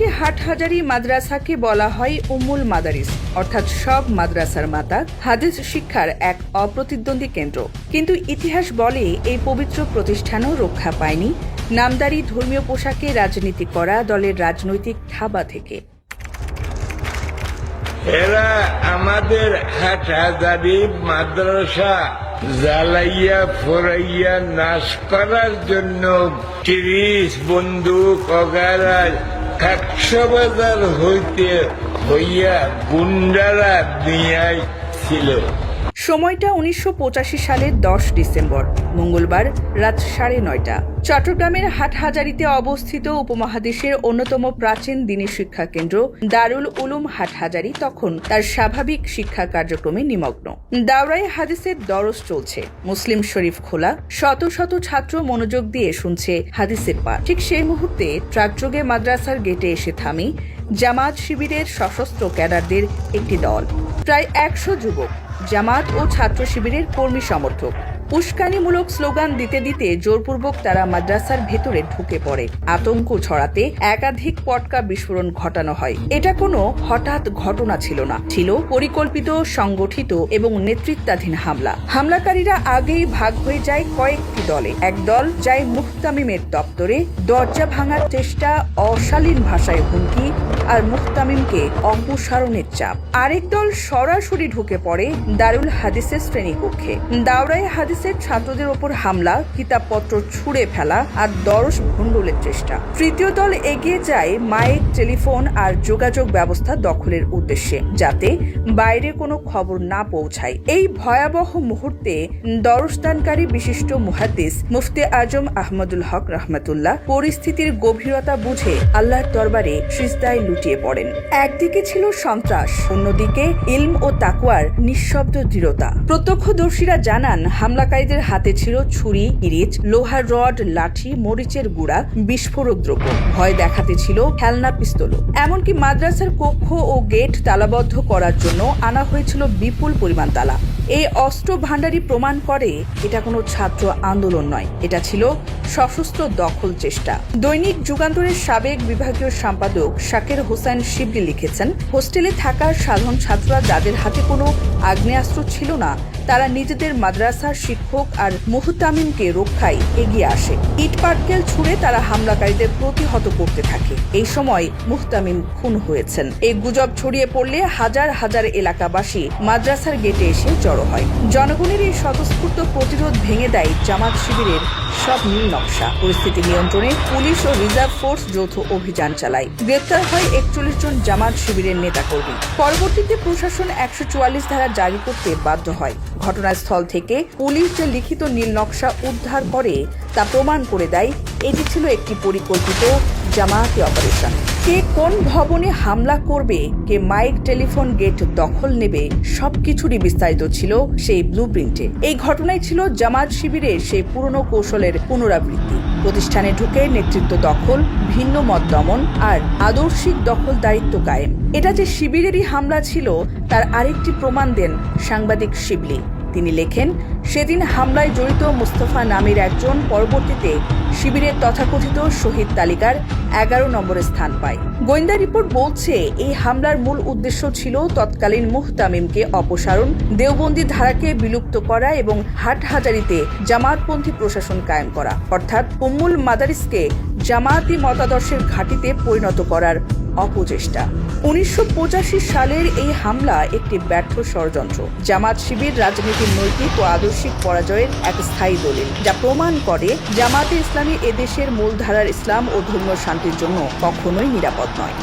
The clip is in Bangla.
বাংলাদেশি হাটহাজারী মাদ্রাসাকে বলা হয় উম্মুল মাদারিস, অর্থাৎ সব মাদ্রাসার মাতা, হাদিস শিক্ষার এক অপ্রতিদ্বন্দ্বী কেন্দ্র। কিন্তু ইতিহাস বলে এই পবিত্র প্রতিষ্ঠানও রক্ষা পায়নি নামদারি ধর্মীয় পোশাকে রাজনীতি করা দলের রাজনৈতিক থাবা থেকে। এরা আমাদের হাটহাজারী মাদ্রাসা জ্বালাইয়া ফোরাইয়া নাশ করার জন্য ৩০ বন্দুক অগারায় ১০০ বাজার হইয়া গুন্ডারা নিয়াই ছিল। সময়টা ১৯৮৫ সালের ১০ ডিসেম্বর, মঙ্গলবার রাত ৯:৩০। চট্টগ্রামের হাটহাজারীতে অবস্থিত উপমহাদেশের অন্যতম প্রাচীন দ্বীনী শিক্ষা কেন্দ্র দারুল উলুম হাটহাজারী তখন তার স্বাভাবিক শিক্ষা কার্যক্রমে নিমগ্ন। দাওরায়ে হাদিসের দরস চলছে, মুসলিম শরীফ খোলা, শত শত ছাত্র মনোযোগ দিয়ে শুনছে হাদিসের পাঠ। ঠিক সেই মুহূর্তে ট্রাকযোগে মাদ্রাসার গেটে এসে থামে জামাত শিবিরের সশস্ত্র ক্যাডারদের একটি দল, প্রায় ১০০ যুবক, জামাত ও ছাত্র শিবিরের কর্মী সমর্থক। উস্কানিমূলক স্লোগান দিতে দিতে জোরপূর্বক তারা মাদ্রাসার ভেতরে ঢুকে পড়ে। আতঙ্ক ছড়াতে একাধিক পটকা বিস্ফোরণ ঘটানো হয়। এটা কোনো হঠাৎ ঘটনা ছিল না, ছিল পরিকল্পিত, সংগঠিত এবং নেতৃত্বাধীন হামলা। হামলাকারীরা আগেই ভাগ হয়ে যায় কয়েকটি দলে। এক দল যায় মুহতামিমের দপ্তরে, দরজা ভাঙার চেষ্টা, অশালীন ভাষায় হুমকি আর মুহতামিমকে অপসারণের চাপ। আরেক দল সরাসরি ঢুকে পড়ে দারুল হাদিসের শ্রেণীকক্ষে। দাওরায়ে হাদিস ছাত্রদের ওপর হামলা, কিতাবপত্র ছুঁড়ে ফেলা আর দরস ভণ্ডুলের চেষ্টা। তৃতীয় দল এগিয়ে যায় মাইক, টেলিফোন আর যোগাযোগ ব্যবস্থা দখলের উদ্দেশ্যে, যাতে বাইরে কোনো খবর না পৌঁছায়। এই ভয়াবহ মুহূর্তে দরসদানকারী বিশিষ্ট মুহাদ্দিস মুফতি আজম আহমদুল হক রহমতুল্লাহ পরিস্থিতির গভীরতা বুঝে আল্লাহর দরবারে সিজদায় লুটিয়ে পড়েন। একদিকে ছিল সন্ত্রাস, অন্যদিকে ইলম ও তাকওয়ার নিঃশব্দ দৃঢ়তা। প্রত্যক্ষদর্শীরা জানান হামলাকারীদের হাতে ছিল ছুরি, ইরিচ, লোহার রড, লাঠি, মরিচের গুঁড়া, বিস্ফোরক দ্রব্য। ভয় দেখাতে ছিল খেলনা পিস্তলও। এমনকি মাদ্রাসার কক্ষ ও গেট তালাবদ্ধ করার জন্য আনা হয়েছিল বিপুল পরিমাণ তালা। এই অস্ত্র ভান্ডারী প্রমাণ করে এটা কোনো ছাত্র আন্দোলন নয়, এটা ছিল সশস্ত্র দখল চেষ্টা। দৈনিক যুগান্তরের সাবেক বিভাগীয় সম্পাদক শাকের হোসেন শিবলি লিখেছেন, হোস্টেলে থাকা সাধারণ ছাত্ররা যাদের হাতে কোনো আগ্নেয়াস্ত্র ছিল না, তারা নিজেদের মাদ্রাসার শিক্ষক আর মুহতামিমকে রক্ষায় এগিয়ে আসে। ইট পাটকেল ছুঁড়ে তারা হামলাকারীদের প্রতিহত করতে থাকে। এই সময় মুহতামিম খুন হয়েছেন। এই গুজব ছড়িয়ে পড়লে হাজার হাজার এলাকাবাসী মাদ্রাসার গেটে এসে জড়ো হয়। জনগণের এই স্বতঃস্ফূর্ত প্রতিরোধ ভেঙে দেয় জামাত শিবিরের সব নীল নকশা। পরিস্থিতি নিয়ন্ত্রণে পুলিশ ও রিজার্ভ ফোর্স যৌথ অভিযান চালায়। গ্রেপ্তার হয় ৪১ জন জামাত শিবিরের নেতাকর্মী। পরবর্তীতে প্রশাসন ১৪৪ ধারা জারি করতে বাধ্য হয়। ঘটনাস্থল থেকে পুলিশ যে লিখিত নীল নকশা উদ্ধার করে তা প্রমাণ করে দেয় এটি ছিল একটি পরিকল্পিত জামায়াতি অপারেশন। কে কোন ভবনে হামলা করবে, কে মাইক, টেলিফোন, গেট দখল নেবে, সবকিছুরই বিস্তারিত ছিল সেই ব্লুপ্রিন্টে। এই ঘটনাই ছিল জামাত শিবিরের সেই পুরনো কৌশলের পুনরাবৃত্তি। প্রতিষ্ঠানে ঢুকে নেতৃত্ব দখল, ভিন্ন মত দমন আর আদর্শিক দখলদারিত্ব কায়েম। এটা যে শিবিরেরই হামলা ছিল তার আরেকটি প্রমাণ দেন সাংবাদিক শিবলি। তিনি লেখেন, সেদিন হামলায় জড়িত মুস্তফা নামের একজন পরবর্তীতে শিবিরের তথাকথিত শহীদ তালিকার ১১ নম্বরে স্থান পায়। গোয়েন্দা রিপোর্ট বলছে এই হামলার মূল উদ্দেশ্য ছিল তৎকালীন মুহতামিমকে অপসারণ, দেওবন্দি ধারাকে বিলুপ্ত করা এবং হাটহাজারীতে জামাতপন্থী প্রশাসন কায়েম করা, অর্থাৎ উম্মুল মাদারিসকে জামায়াতি মতাদর্শের ঘাঁটিতে পরিণত করার অপচেষ্টা। ১৯৮৫ সালের এই হামলা একটি ব্যর্থ ষড়যন্ত্র, জামাত শিবির রাজনীতির নৈতিক ও আদর্শিক পরাজয়ের এক স্থায়ী দলিল, যা প্রমাণ করে জামাতে ইসলামী এদেশের মূলধারার ইসলাম ও ধর্মীয় শান্তির জন্য কখনোই নিরাপদ নয়।